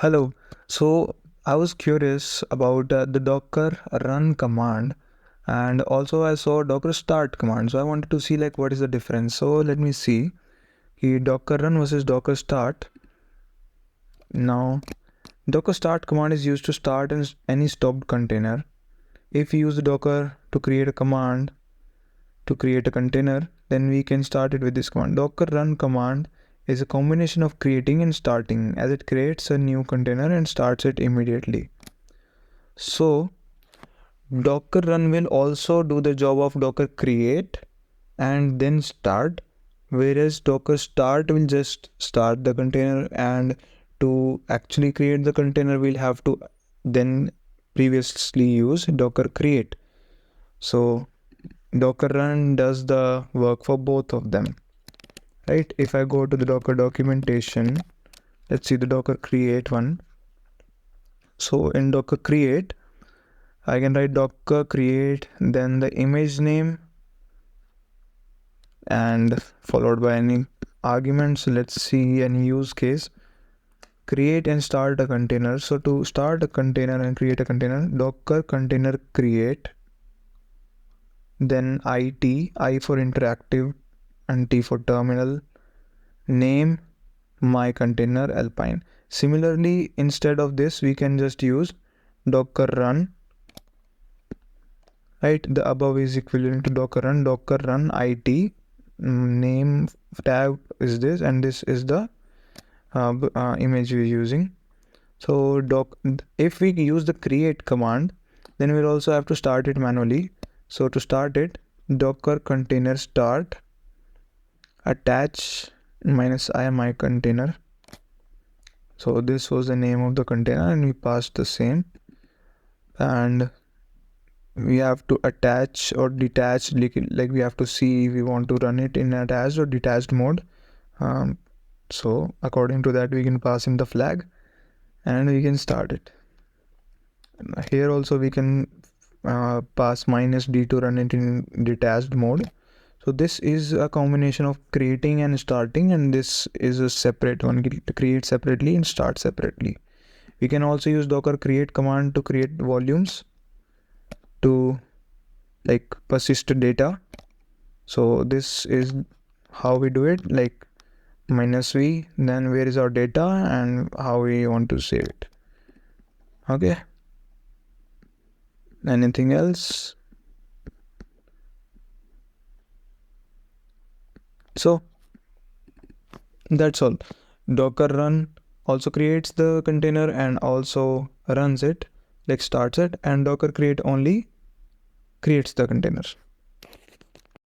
Hello. So I was curious about the Docker run command, and also I saw Docker start command. So I wanted to see like what is the difference. So let me see. Docker run versus Docker start. Now Docker start command is used to start any stopped container. If we use the Docker to create a command to create a container, then we can start it with this command. Docker run command is a combination of creating and starting, as it creates a new container and starts it immediately. So Docker run will also do the job of Docker create and then start, whereas Docker start will just start the container, and to actually create the container we'll have to then previously use Docker create. So Docker run does the work for both of them, right? If I go to the Docker documentation, let's see the Docker create one. So in Docker create, I can write Docker create, then the image name, and followed by any arguments. Let's see any use case. Create and start a container. So to start a container and create a container, Docker container create, then IT, I for interactive and T for terminal, name my container Alpine. Similarly, instead of this, we can just use Docker run, right? The above is equivalent to Docker run IT, name tag is this, and this is the image we're using. So if we use the create command, then we'll also have to start it manually. So to start it, Docker container start attach -i my container. So this was the name of the container, and we passed the same, and we have to attach or detach, like we have to see if we want to run it in attached or detached mode. So according to that, we can pass in the flag and we can start it. Here also we can pass -d to run it in detached mode. So this is a combination of creating and starting, and this is a separate one, create separately and start separately. We can also use Docker create command to create volumes to like persist data. So this is how we do it, like -v, then where is our data and how we want to save it. Okay, anything else? So that's all. Docker run also creates the container and also runs it, like starts it, and Docker create only creates the container.